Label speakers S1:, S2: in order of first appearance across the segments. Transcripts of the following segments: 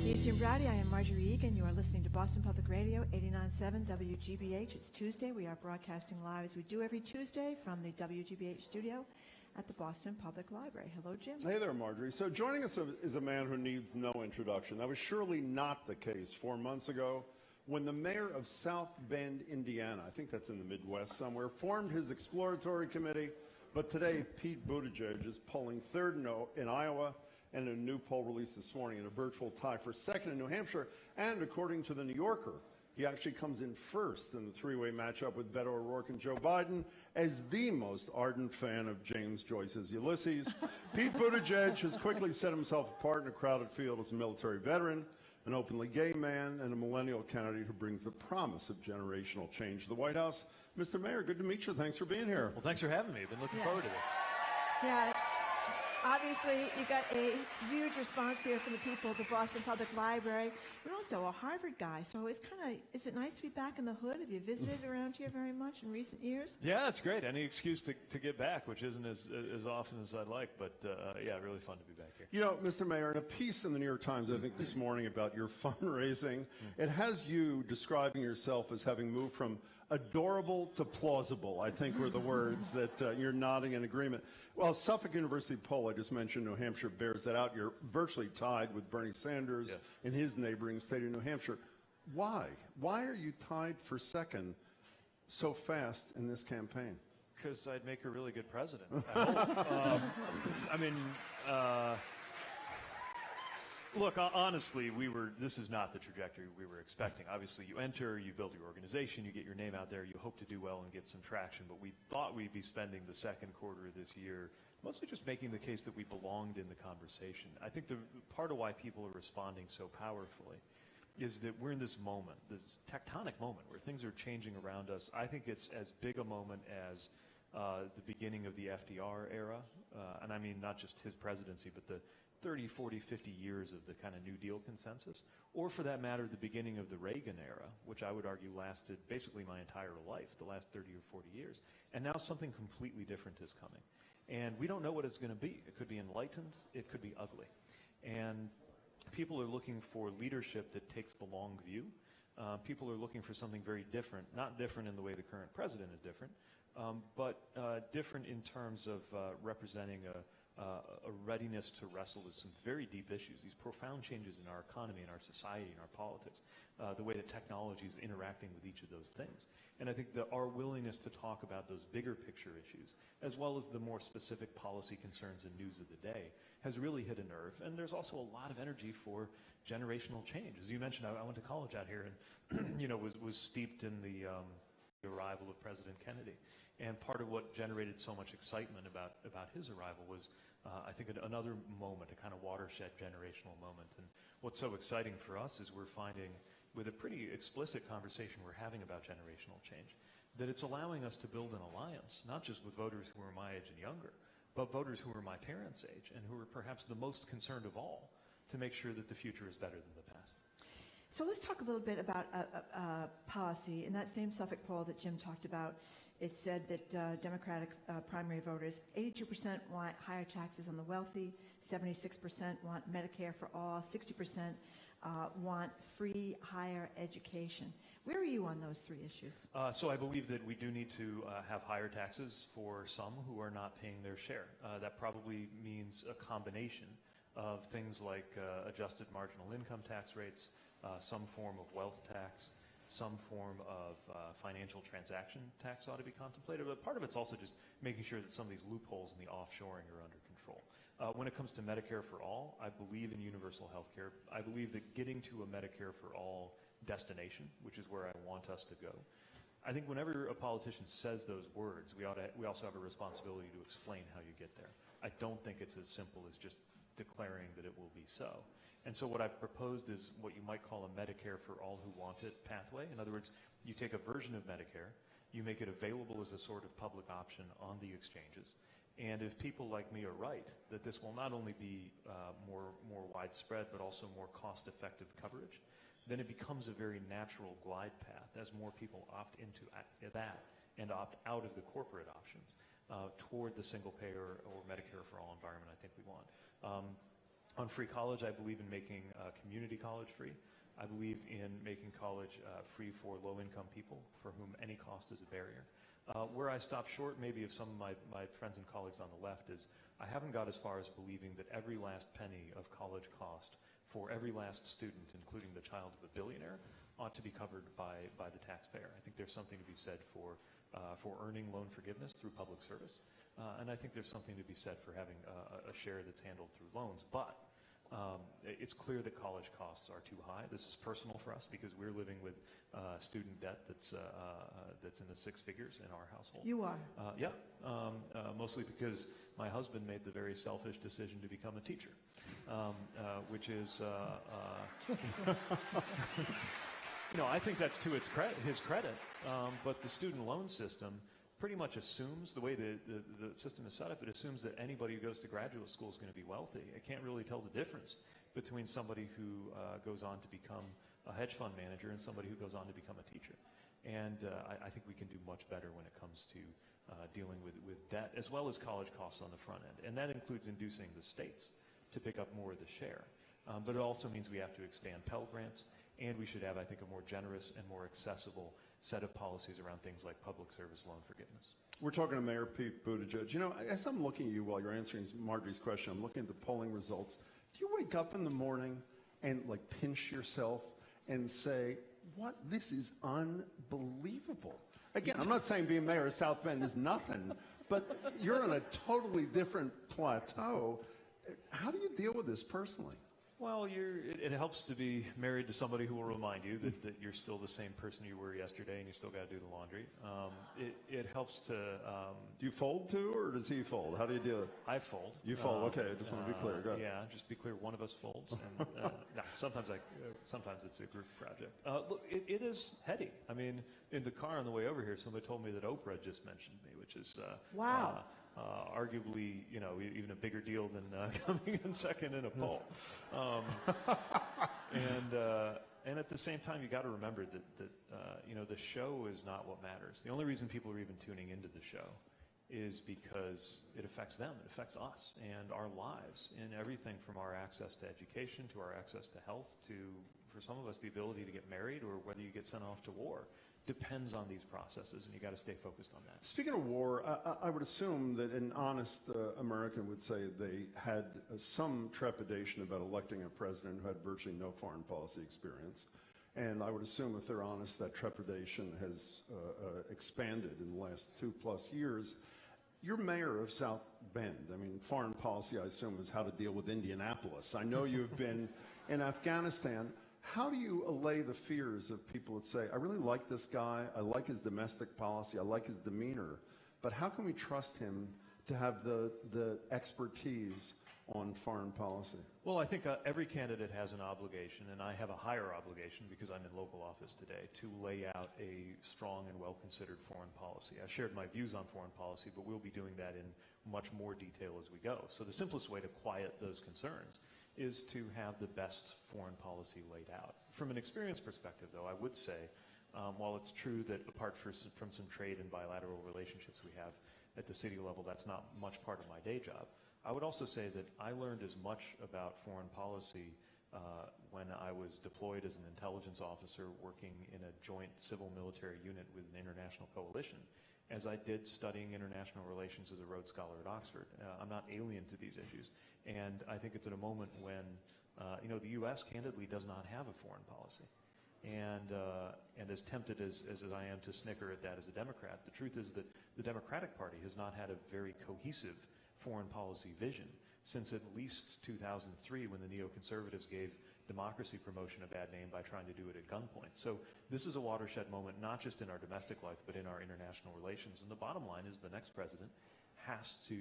S1: He's Jim Brady. I am Marjorie Egan. You are listening to Boston Public Radio, 89.7 WGBH. It's Tuesday. We are broadcasting live as we do every Tuesday from the WGBH studio at the Boston Public Library. Hello, Jim.
S2: Hey there, Marjorie. So joining us is a man who needs no introduction. That was surely not the case 4 months ago when the mayor of South Bend, Indiana, I think that's in the Midwest somewhere, formed his exploratory committee. But today, Pete Buttigieg is polling third in Iowa, and a new poll released this morning in a virtual tie for second in New Hampshire. And according to the New Yorker, he actually comes in first in the three-way matchup with Beto O'Rourke and Joe Biden as the most ardent fan of James Joyce's Ulysses. Pete Buttigieg has quickly set himself apart in a crowded field as a military veteran, an openly gay man, and a millennial candidate who brings the promise of generational change to the White House. Mr. Mayor, good to meet you. Thanks for being here.
S3: Well, thanks for having me. I've been looking forward to this.
S1: Yeah. Obviously, you got a huge response here from the people of the Boston Public Library. You're also a Harvard guy, so it's is it nice to be back in the hood? Have you visited around here very much in recent years?
S3: Yeah, it's great. Any excuse to get back, which isn't as often as I'd like, but yeah, really fun to be back here.
S2: You know, Mr. Mayor, in a piece in the New York Times, I think this morning about your fundraising, it has you describing yourself as having moved from adorable to plausible, I think were the words that you're nodding in agreement. Well, Suffolk University poll I just mentioned, New Hampshire, bears that out. You're virtually tied with Bernie Sanders in his neighboring state of New Hampshire. Why? Why are you tied for second so fast in this campaign?
S3: Because I'd make a really good president, I hope. I mean, look, honestly, this is not the trajectory we were expecting. Obviously, you enter, you build your organization, you get your name out there, you hope to do well and get some traction, but we thought we'd be spending the second quarter of this year mostly just making the case that we belonged in the conversation. I think the part of why people are responding so powerfully is that we're in this moment, this tectonic moment where things are changing around us. I think it's as big a moment as the beginning of the FDR era, and I mean not just his presidency, but the 30, 40, 50 years of the kind of New Deal consensus, or for that matter, the beginning of the Reagan era, which I would argue lasted basically my entire life, the last 30 or 40 years. And now something completely different is coming. And we don't know what it's going to be. It could be enlightened, it could be ugly. And people are looking for leadership that takes the long view. People are looking for something very different, not different in the way the current president is different, but different in terms of representing a readiness to wrestle with some very deep issues, these profound changes in our economy, in our society, in our politics, the way that technology is interacting with each of those things. And I think that our willingness to talk about those bigger picture issues, as well as the more specific policy concerns and news of the day, has really hit a nerve. And there's also a lot of energy for generational change. As you mentioned, I went to college out here and was steeped in the arrival of President Kennedy. And part of what generated so much excitement about his arrival was, I think, another moment, a kind of watershed generational moment. And what's so exciting for us is we're finding, with a pretty explicit conversation we're having about generational change, that it's allowing us to build an alliance, not just with voters who are my age and younger, but voters who are my parents' age and who are perhaps the most concerned of all to make sure that the future is better than the past.
S1: So let's talk a little bit about policy. In that same Suffolk poll that Jim talked about, it said that Democratic primary voters, 82% want higher taxes on the wealthy, 76% want Medicare for all, 60% want free higher education. Where are you on those three issues?
S3: So I believe that we do need to have higher taxes for some who are not paying their share. That probably means a combination of things like adjusted marginal income tax rates, some form of wealth tax, some form of financial transaction tax ought to be contemplated, but part of it's also just making sure that some of these loopholes in the offshoring are under control. When it comes to Medicare for all, I believe in universal health care. I believe that getting to a Medicare for all destination, which is where I want us to go, I think whenever a politician says those words, we also have a responsibility to explain how you get there. I don't think it's as simple as just declaring that it will be so. And so what I've proposed is what you might call a Medicare for all who want it pathway. In other words, you take a version of Medicare, you make it available as a sort of public option on the exchanges. And if people like me are right, that this will not only be more widespread, but also more cost-effective coverage, then it becomes a very natural glide path as more people opt into that and opt out of the corporate options. toward the single-payer or Medicare for all environment I think we want. On free college, I believe in making community college free. I believe in making college free for low-income people for whom any cost is a barrier. Where I stop short maybe of some of my friends and colleagues on the left is I haven't got as far as believing that every last penny of college cost for every last student, including the child of a billionaire, ought to be covered by the taxpayer. I think there's something to be said for earning loan forgiveness through public service. And I think there's something to be said for having a share that's handled through loans. But it's clear that college costs are too high. This is personal for us because we're living with student debt that's in the six figures in our household.
S1: You are.
S3: Yeah, mostly because my husband made the very selfish decision to become a teacher, which is, I think that's to his credit. But the student loan system pretty much assumes, the way the system is set up, it assumes that anybody who goes to graduate school is going to be wealthy. It can't really tell the difference between somebody who goes on to become a hedge fund manager and somebody who goes on to become a teacher. And I think we can do much better when it comes to dealing with debt, as well as college costs on the front end. And that includes inducing the states to pick up more of the share. But it also means we have to expand Pell Grants, and we should have, I think, a more generous and more accessible set of policies around things like public service loan forgiveness.
S2: We're talking to Mayor Pete Buttigieg. As I'm looking at you while you're answering Marjorie's question, I'm looking at the polling results. Do you wake up in the morning and pinch yourself and say, what, this is unbelievable? Again, I'm not saying being mayor of South Bend is nothing, but you're on a totally different plateau. How do you deal with this personally?
S3: Well, it helps to be married to somebody who will remind you that you're still the same person you were yesterday and you still got to do the laundry. It helps to...
S2: do you fold too, or does he fold? How do you do it?
S3: I fold.
S2: You fold, okay. I just want to be clear. Go ahead.
S3: Yeah, just be clear, one of us folds. And, no, sometimes it's a group project. Look, it is heady. I mean, in the car on the way over here, somebody told me that Oprah just mentioned me, which is...
S1: wow.
S3: Arguably, even a bigger deal than coming in second in a poll. And at the same time, you got to remember that the show is not what matters. The only reason people are even tuning into the show is because it affects them, it affects us and our lives in everything from our access to education to our access to health to, for some of us, the ability to get married or whether you get sent off to war. Depends on these processes, and you got to stay focused on that.
S2: Speaking of war, I would assume that an honest American would say they had some trepidation about electing a president who had virtually no foreign policy experience. And I would assume, if they're honest, that trepidation has expanded in the last 2+ years. You're mayor of South Bend. I mean, foreign policy, I assume, is how to deal with Indianapolis. I know you've been in Afghanistan. How do you allay the fears of people that say, I really like this guy, I like his domestic policy, I like his demeanor, but how can we trust him to have the expertise on foreign policy?
S3: Well, I think every candidate has an obligation, and I have a higher obligation because I'm in local office today, to lay out a strong and well-considered foreign policy. I shared my views on foreign policy, but we'll be doing that in much more detail as we go. So the simplest way to quiet those concerns is to have the best foreign policy laid out. From an experience perspective, though, I would say, while it's true that apart from some trade and bilateral relationships we have at the city level, that's not much part of my day job, I would also say that I learned as much about foreign policy when I was deployed as an intelligence officer working in a joint civil-military unit with an international coalition as I did studying international relations as a Rhodes Scholar at Oxford. I'm not alien to these issues, and I think it's at a moment when the U.S. candidly does not have a foreign policy. And as tempted as I am to snicker at that as a Democrat, the truth is that the Democratic Party has not had a very cohesive foreign policy vision since at least 2003, when the neoconservatives gave democracy promotion a bad name by trying to do it at gunpoint. So this is a watershed moment, not just in our domestic life, but in our international relations. And the bottom line is the next president has to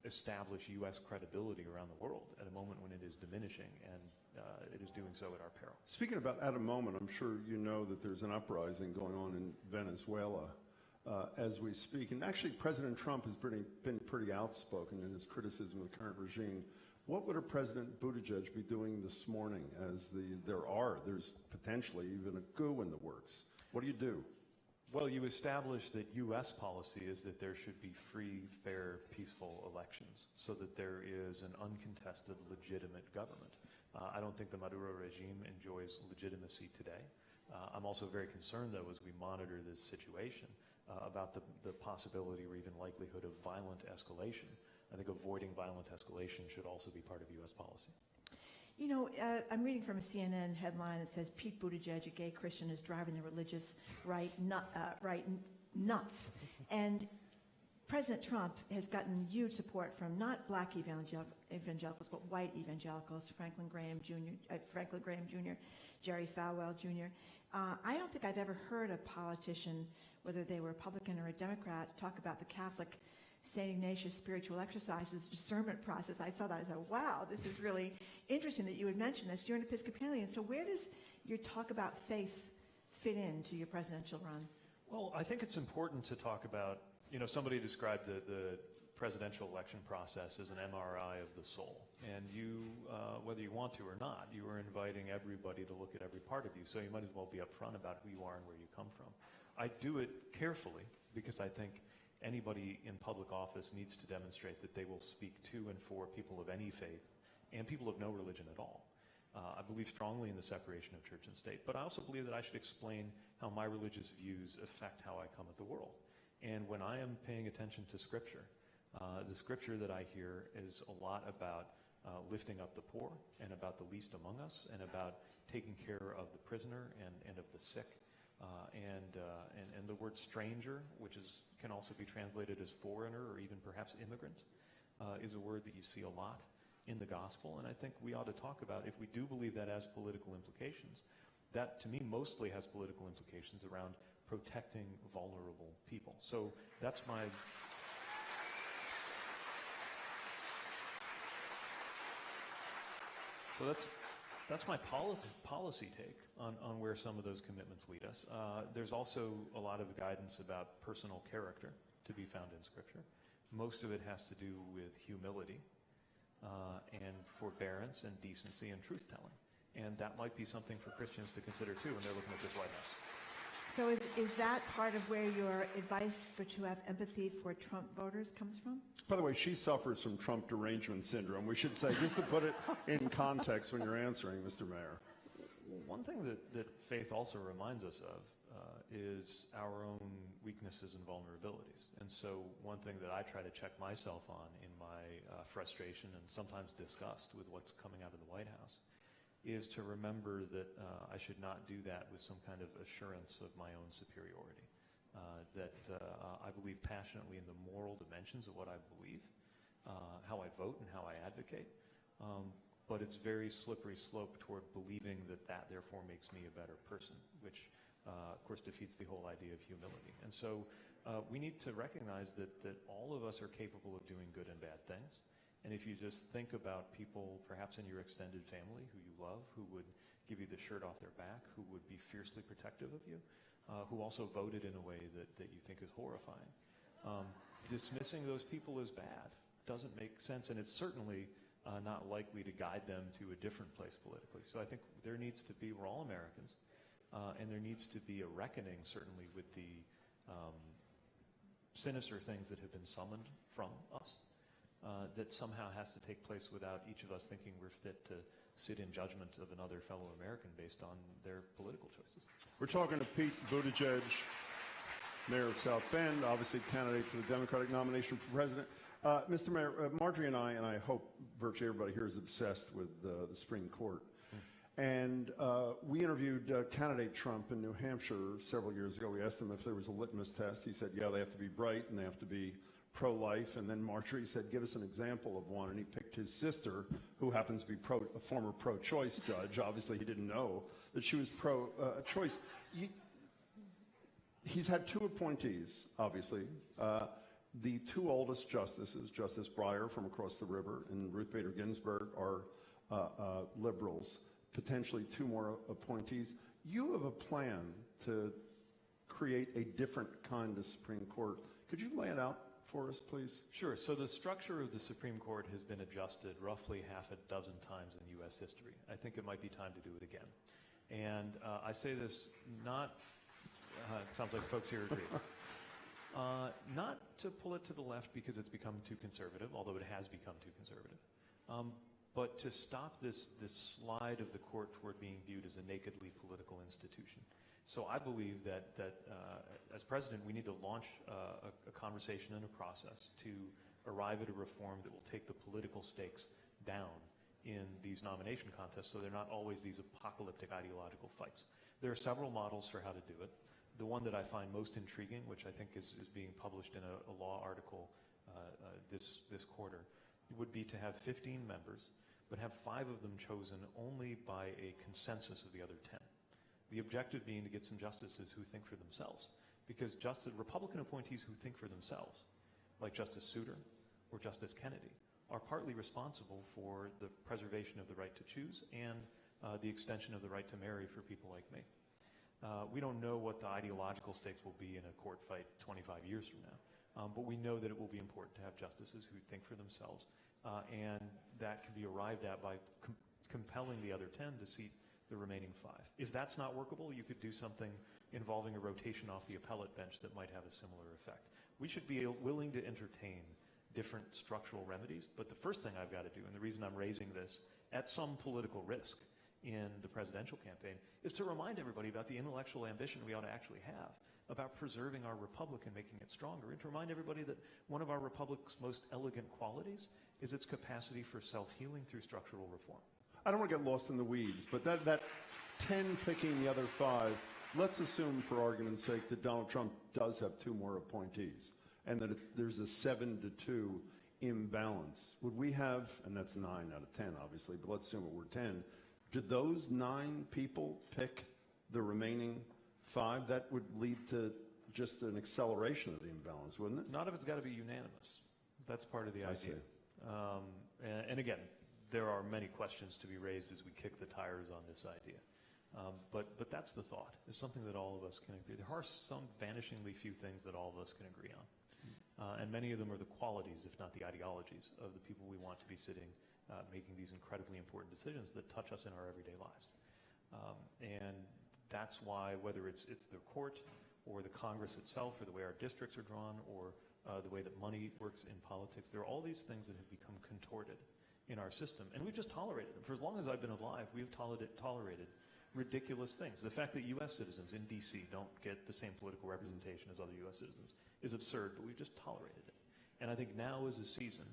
S3: establish U.S. credibility around the world at a moment when it is diminishing, and it is doing so at our peril.
S2: Speaking about at a moment, I'm sure you know that there's an uprising going on in Venezuela as we speak. And actually, President Trump has been pretty outspoken in his criticism of the current regime. What would a President Buttigieg be doing this morning as there's potentially even a coup in the works? What do you do?
S3: Well, you establish that U.S. policy is that there should be free, fair, peaceful elections so that there is an uncontested, legitimate government. I don't think the Maduro regime enjoys legitimacy today. I'm also very concerned, though, as we monitor this situation, about the possibility or even likelihood of violent escalation. I think avoiding violent escalation should also be part of U.S. policy.
S1: You know, I'm reading from a CNN headline that says Pete Buttigieg, a gay Christian, is driving the religious right nuts. And President Trump has gotten huge support from not black evangelicals, but white evangelicals, Franklin Graham Jr., Jerry Falwell Jr. I don't think I've ever heard a politician, whether they were Republican or a Democrat, talk about the Catholic St. Ignatius spiritual exercises, discernment process. I saw that. I thought, wow, this is really interesting that you would mention this. You're an Episcopalian, so where does your talk about faith fit into your presidential run?
S3: Well, I think it's important to talk about, you know, somebody described the presidential election process as an MRI of the soul. And you, whether you want to or not, you are inviting everybody to look at every part of you. So you might as well be upfront about who you are and where you come from. I do it carefully because I think anybody in public office needs to demonstrate that they will speak to and for people of any faith and people of no religion at all. I believe strongly in the separation of church and state, but I also believe that I should explain how my religious views affect how I come at the world. And when I am paying attention to Scripture, the Scripture that I hear is a lot about lifting up the poor and about the least among us and about taking care of the prisoner and of the sick. And the word stranger, which can also be translated as foreigner or even perhaps immigrant, is a word that you see a lot in the gospel. And I think we ought to talk about, if we do believe that has political implications, that to me mostly has political implications around protecting vulnerable people. So that's my... So that's my policy take on where some of those commitments lead us. There's also a lot of guidance about personal character to be found in Scripture. Most of it has to do with humility and forbearance and decency and truth-telling. And that might be something for Christians to consider, too, when they're looking at this White House.
S1: So is that part of where your advice to have empathy for Trump voters comes from?
S2: By the way, she suffers from Trump derangement syndrome. We should say, just to put it in context when you're answering, Mr. Mayor.
S3: One thing that faith also reminds us of is our own weaknesses and vulnerabilities. And so one thing that I try to check myself on in my frustration and sometimes disgust with what's coming out of the White House is to remember that I should not do that with some kind of assurance of my own superiority. I believe passionately in the moral dimensions of what I believe, how I vote and how I advocate, but it's very slippery slope toward believing that therefore makes me a better person, which of course defeats the whole idea of humility. And so we need to recognize that all of us are capable of doing good and bad things. And if you just think about people perhaps in your extended family who you love, who would give you the shirt off their back, who would be fiercely protective of you, who also voted in a way that you think is horrifying. Dismissing those people as bad doesn't make sense, and it's certainly not likely to guide them to a different place politically. So I think there needs to be, we're all Americans, and there needs to be a reckoning certainly with the sinister things that have been summoned from us. That somehow has to take place without each of us thinking we're fit to sit in judgment of another fellow American based on their political choices.
S2: We're talking to Pete Buttigieg, Mayor of South Bend, obviously candidate for the Democratic nomination for president. Mr. Mayor, Marjorie and I hope virtually everybody here is obsessed with the Supreme Court. And we interviewed candidate Trump in New Hampshire several years ago. We asked him if there was a litmus test. He said, yeah, they have to be bright and they have to be pro-life. And then Marjorie said, give us an example of one. And he picked his sister, who happens to be a former pro-choice judge. Obviously, he didn't know that she was pro-choice. He's had two appointees, obviously. The two oldest justices, Justice Breyer from across the river and Ruth Bader Ginsburg, are liberals. Potentially two more appointees. You have a plan to create a different kind of Supreme Court. Could you lay it out for us, please?
S3: Sure. So the structure of the Supreme Court has been adjusted roughly half a dozen times in U.S. history. I think it might be time to do it again. And I say this not Sounds like folks here agree. Not to pull it to the left because it's become too conservative, although it has become too conservative, but to stop this slide of the court toward being viewed as a nakedly political institution. So I believe that as president, we need to launch a conversation and a process to arrive at a reform that will take the political stakes down in these nomination contests so they're not always these apocalyptic ideological fights. There are several models for how to do it. The one that I find most intriguing, which I think is being published in a law article this quarter, would be to have 15 members, but have 5 of them chosen only by a consensus of the other 10. The objective being to get some justices who think for themselves, because Republican appointees who think for themselves, like Justice Souter or Justice Kennedy, are partly responsible for the preservation of the right to choose and the extension of the right to marry for people like me. We don't know what the ideological stakes will be in a court fight 25 years from now, but we know that it will be important to have justices who think for themselves, and that can be arrived at by compelling the other 10 to seat the remaining 5. If that's not workable, you could do something involving a rotation off the appellate bench that might have a similar effect. We should be willing to entertain different structural remedies, but the first thing I've got to do, and the reason I'm raising this at some political risk in the presidential campaign, is to remind everybody about the intellectual ambition we ought to actually have about preserving our republic and making it stronger, and to remind everybody that one of our republic's most elegant qualities is its capacity for self-healing through structural reform.
S2: I don't want to get lost in the weeds, but that 10 picking the other 5, let's assume for argument's sake that Donald Trump does have 2 more appointees and that there's a 7-2 imbalance. Would we have, and that's 9 out of 10 obviously, but let's assume it were 10, did those 9 people pick the remaining 5? That would lead to just an acceleration of the imbalance, wouldn't it?
S3: Not if it's got to be unanimous. That's part of the idea.
S2: I see.
S3: And again, there are many questions to be raised as we kick the tires on this idea. But that's the thought. It's something that all of us can agree. There are some vanishingly few things that all of us can agree on. And many of them are the qualities, if not the ideologies, of the people we want to be sitting making these incredibly important decisions that touch us in our everyday lives. And that's why, whether it's the court or the Congress itself, or the way our districts are drawn, or the way that money works in politics, there are all these things that have become contorted in our system, and we've just tolerated them. For as long as I've been alive, we've tolerated ridiculous things. The fact that U.S. citizens in D.C. don't get the same political representation as other U.S. citizens is absurd, but we've just tolerated it. And I think now is a season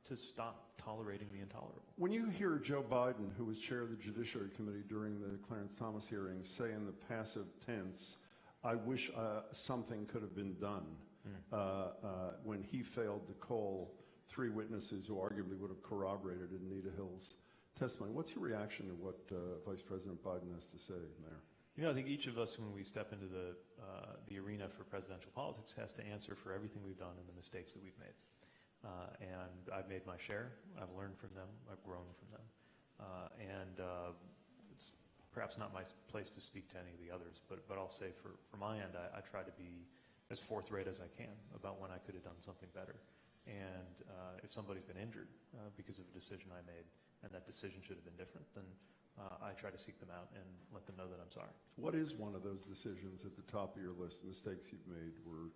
S3: to stop tolerating the intolerable.
S2: When you hear Joe Biden, who was chair of the Judiciary Committee during the Clarence Thomas hearings, say in the passive tense, I wish something could have been done, when he failed to call 3 witnesses who arguably would have corroborated Anita Hill's testimony. What's your reaction to what Vice President Biden has to say, Mayor?
S3: You know, I think each of us, when we step into the arena for presidential politics, has to answer for everything we've done and the mistakes that we've made. And I've made my share. I've learned from them. I've grown from them. It's perhaps not my place to speak to any of the others, but I'll say for my end, I try to be as forthright as I can about when I could have done something better. And if somebody's been injured because of a decision I made, and that decision should have been different, then I try to seek them out and let them know that I'm sorry.
S2: What is one of those decisions at the top of your list? The mistakes you've made were?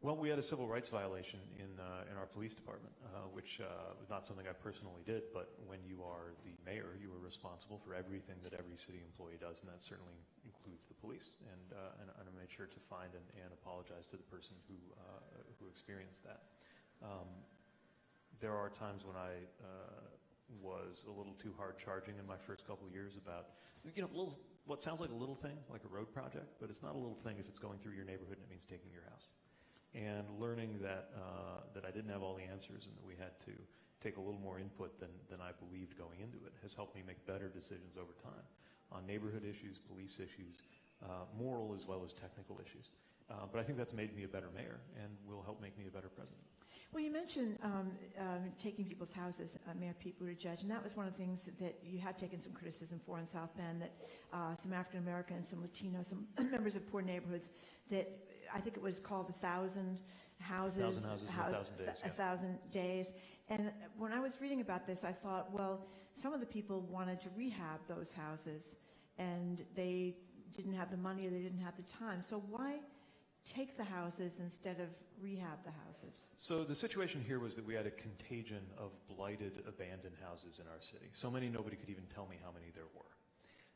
S3: Well, we had a civil rights violation in our police department, which was not something I personally did, but when you are the mayor, you are responsible for everything that every city employee does, and that certainly includes the police. And I made sure to find and apologize to the person who experienced that. There are times when I was a little too hard charging in my first couple of years about, what sounds like a little thing, like a road project, but it's not a little thing if it's going through your neighborhood and it means taking your house. And learning that I didn't have all the answers and that we had to take a little more input than I believed going into it has helped me make better decisions over time on neighborhood issues, police issues, moral as well as technical issues. But I think that's made me a better mayor and will help make me a better president.
S1: Well, you mentioned taking people's houses, Mayor Pete Buttigieg, and that was one of the things that you had taken some criticism for in South Bend, that some African Americans, some Latinos, some members of poor neighborhoods, that I think it was called 1,000 houses.
S3: 1,000 houses in 1,000 days.
S1: 1,000 days. And when I was reading about this, I thought, well, some of the people wanted to rehab those houses, and they didn't have the money or they didn't have the time. So why take the houses instead of rehab the houses?
S3: So the situation here was that we had a contagion of blighted, abandoned houses in our city. So many nobody could even tell me how many there were.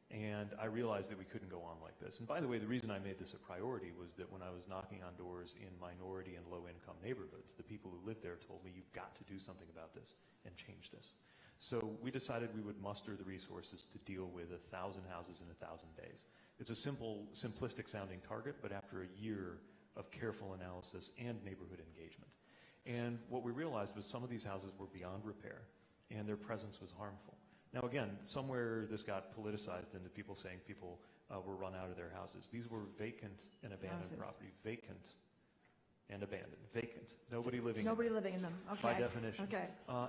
S3: And I realized that we couldn't go on like this. And by the way, the reason I made this a priority was that when I was knocking on doors in minority and low-income neighborhoods, the people who lived there told me, you've got to do something about this and change this. So we decided we would muster the resources to deal with 1,000 houses in 1,000 days. It's a simple, simplistic sounding target, but after a year of careful analysis and neighborhood engagement. And what we realized was some of these houses were beyond repair and their presence was harmful. Now again, somewhere this got politicized into people saying people were run out of their houses. These were vacant and abandoned property. Vacant and abandoned. Vacant. Nobody living
S1: in them. Okay.
S3: By definition.
S1: Okay.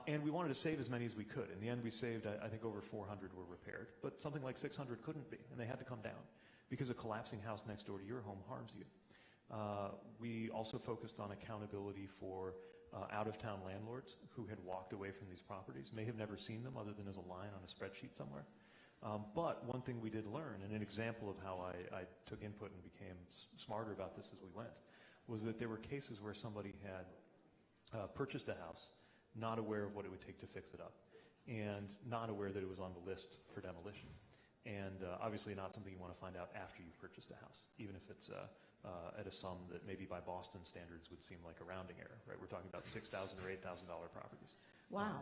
S3: And we wanted to save as many as we could. In the end, we saved, I think, over 400 were repaired. But something like 600 couldn't be, and they had to come down because a collapsing house next door to your home harms you. We also focused on accountability for out-of-town landlords who had walked away from these properties, may have never seen them other than as a line on a spreadsheet somewhere. But one thing we did learn, and an example of how I took input and became smarter about this as we went, was that there were cases where somebody had purchased a house, not aware of what it would take to fix it up, and not aware that it was on the list for demolition. And obviously not something you want to find out after you've purchased a house, even if it's at a sum that maybe by Boston standards would seem like a rounding error, right? We're talking about $6,000 or $8,000 properties.
S1: Wow.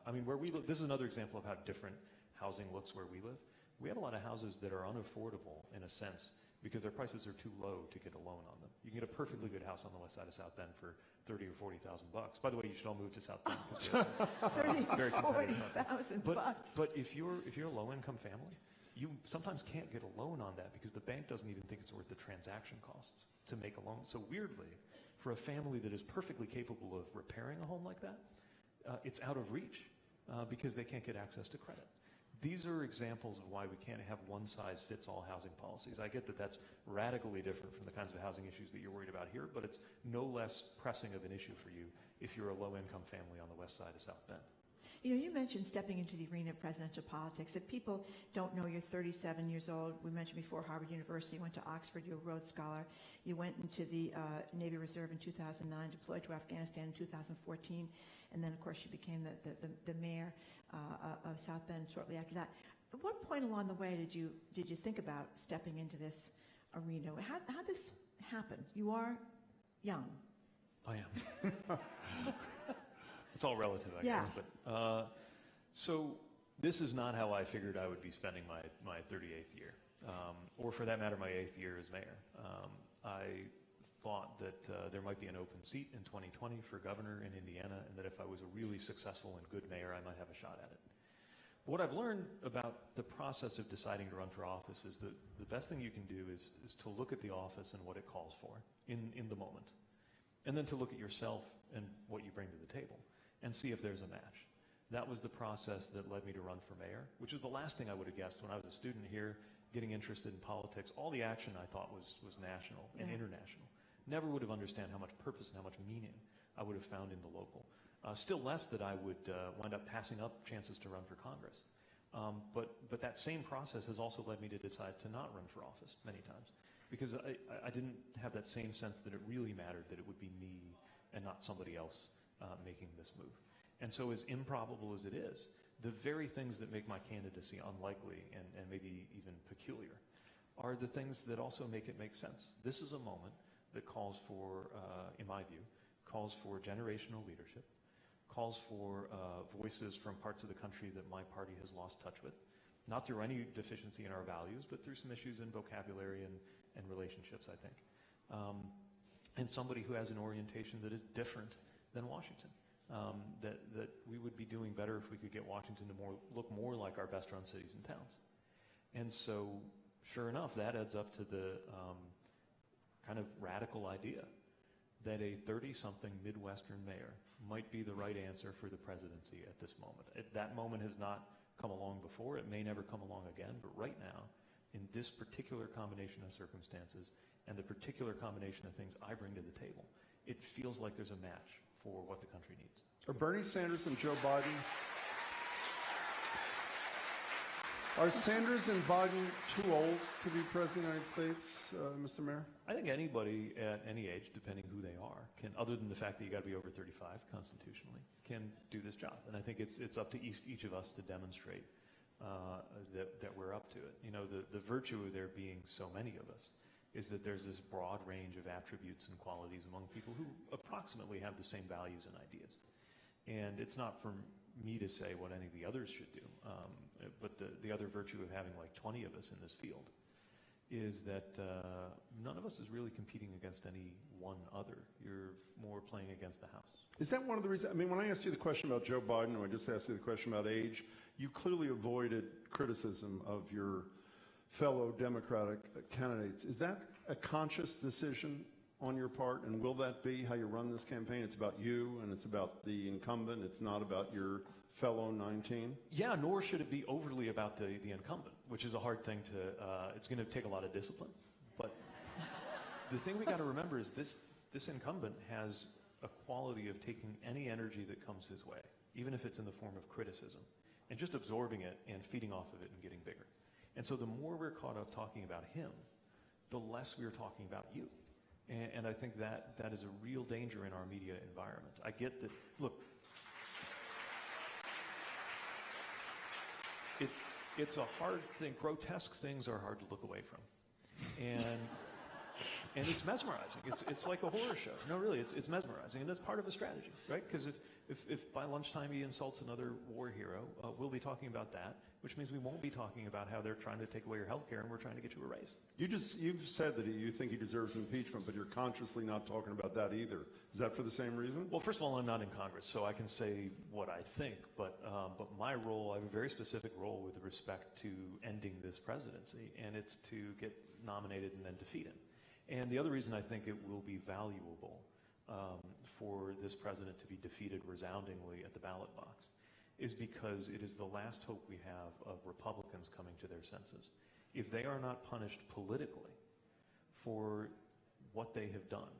S3: I mean, where we live, this is another example of how different housing looks where we live. We have a lot of houses that are unaffordable in a sense because their prices are too low to get a loan on them. You can get a perfectly good house on the west side of South Bend for $30,000 or $40,000. By the way, you should all move to South Bend.
S1: $30,000 or $40,000 bucks.
S3: But if you're a low-income family, you sometimes can't get a loan on that because the bank doesn't even think it's worth the transaction costs to make a loan. So weirdly, for a family that is perfectly capable of repairing a home like that, it's out of reach because they can't get access to credit. These are examples of why we can't have one-size-fits-all housing policies. I get that that's radically different from the kinds of housing issues that you're worried about here, but it's no less pressing of an issue for you if you're a low-income family on the west side of South Bend.
S1: You know, you mentioned stepping into the arena of presidential politics. If people don't know, you're 37 years old. We mentioned before Harvard University. You went to Oxford. You're a Rhodes Scholar. You went into the Navy Reserve in 2009, deployed to Afghanistan in 2014, and then, of course, you became the mayor of South Bend shortly after that. At what point along the way did you think about stepping into this arena? How did this happen? You are young.
S3: I am. It's all relative, I guess. But so this is not how I figured I would be spending my 38th year, or for that matter, my 8th year as mayor. I thought that there might be an open seat in 2020 for governor in Indiana, and that if I was a really successful and good mayor, I might have a shot at it. But what I've learned about the process of deciding to run for office is that the best thing you can do is to look at the office and what it calls for in the moment, and then to look at yourself and what you bring to the table, and see if there's a match. That was the process that led me to run for mayor, which is the last thing I would have guessed when I was a student here, getting interested in politics. All the action I thought was national and international. Never would have understood how much purpose and how much meaning I would have found in the local. Still less that I would wind up passing up chances to run for Congress. But that same process has also led me to decide to not run for office many times, because I didn't have that same sense that it really mattered that it would be me and not somebody else making this move. And so as improbable as it is, the very things that make my candidacy unlikely and maybe even peculiar are the things that also make it make sense. This is a moment that calls for, in my view, calls for generational leadership, calls for voices from parts of the country that my party has lost touch with, not through any deficiency in our values, but through some issues in vocabulary and relationships, I think. And somebody who has an orientation that is different than Washington. That we would be doing better if we could get Washington to look more like our best-run cities and towns. And so, sure enough, that adds up to the kind of radical idea that a 30-something Midwestern mayor might be the right answer for the presidency at this moment. That moment has not come along before. It may never come along again, but right now, in this particular combination of circumstances and the particular combination of things I bring to the table, it feels like there's a match for what the country needs.
S2: Are Bernie Sanders and Joe Biden... Are Sanders and Biden too old to be president of the United States, Mr. Mayor?
S3: I think anybody at any age, depending who they are, can, other than the fact that you got to be over 35 constitutionally, can do this job. And I think it's up to each of us to demonstrate that we're up to it. You know, the virtue of there being so many of us is that there's this broad range of attributes and qualities among people who approximately have the same values and ideas. And it's not for me to say what any of the others should do, but the other virtue of having like 20 of us in this field is that none of us is really competing against any one other. You're more playing against the House.
S2: Is that one of the reasons? I mean, when I asked you the question about Joe Biden, or I just asked you the question about age, you clearly avoided criticism of your fellow Democratic candidates. Is that a conscious decision on your part, and will that be how you run this campaign? It's about you, and it's about the incumbent. It's not about your fellow 19?
S3: Yeah, nor should it be overly about the incumbent, which is a hard thing to, it's going to take a lot of discipline. But the thing we got to remember is this incumbent has a quality of taking any energy that comes his way, even if it's in the form of criticism, and just absorbing it and feeding off of it and getting bigger. And so the more we're caught up talking about him, the less we're talking about you. And I think that is a real danger in our media environment. I get that, look, it's a hard thing. Grotesque things are hard to look away from. And it's mesmerizing. It's like a horror show. No, really, it's mesmerizing. And that's part of a strategy, right? Because if by lunchtime he insults another war hero, we'll be talking about that, which means we won't be talking about how they're trying to take away your health care and we're trying to get you a raise.
S2: You've said that you think he deserves impeachment, but you're consciously not talking about that either. Is that for the same reason?
S3: Well, first of all, I'm not in Congress, so I can say what I think, but my role, I have a very specific role with respect to ending this presidency, and it's to get nominated and then defeat him. And the other reason I think it will be valuable for this president to be defeated resoundingly at the ballot box is because it is the last hope we have of Republicans coming to their senses. If they are not punished politically for what they have done,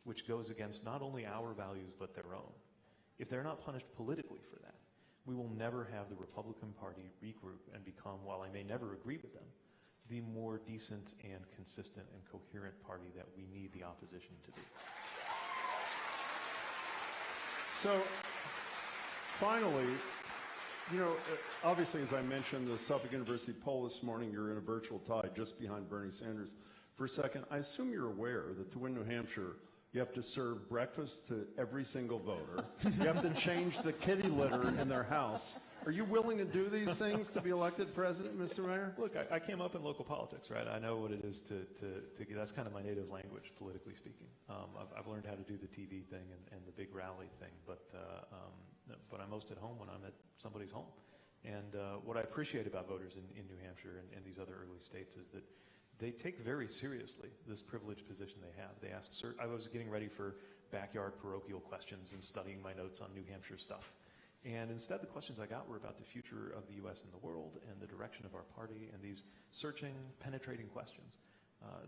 S3: which goes against not only our values but their own, if they're not punished politically for that, we will never have the Republican Party regroup and become, while I may never agree with them, the more decent and consistent and coherent party that we need the opposition to be.
S2: So, finally, you know, obviously, as I mentioned, the Suffolk University poll this morning, you're in a virtual tie just behind Bernie Sanders. For a second, I assume you're aware that to win New Hampshire, you have to serve breakfast to every single voter. You have to change the kitty litter in their house. Are you willing to do these things to be elected president, Mr. Mayor?
S3: Look, I came up in local politics, right? I know what it is to that's kind of my native language, politically speaking. I've learned how to do the TV thing and the big rally thing, but I'm most at home when I'm at somebody's home. And what I appreciate about voters in New Hampshire and these other early states is that they take very seriously this privileged position they have. They ask, I was getting ready for backyard parochial questions and studying my notes on New Hampshire stuff. And instead, the questions I got were about the future of the U.S. and the world and the direction of our party and these searching, penetrating questions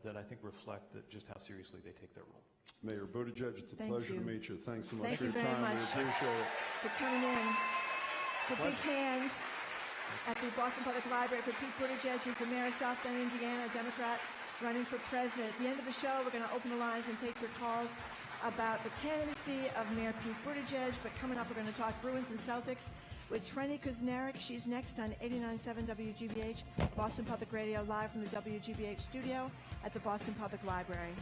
S3: that I think reflect just how seriously they take their role.
S2: Mayor Buttigieg, it's a pleasure to meet you. Thanks so much
S1: Thank
S2: for your
S1: you very
S2: time.
S1: much
S2: We appreciate it.
S1: for coming in. It's a big hand at the Boston Public Library for Pete Buttigieg, who's the mayor of South Bend, Indiana, a Democrat running for president. At the end of the show, we're going to open the lines and take your calls about the candidacy of Mayor Pete Buttigieg. But coming up, we're going to talk Bruins and Celtics with Trenny Kuznarek. She's next on 89.7 WGBH, Boston Public Radio, live from the WGBH studio at the Boston Public Library.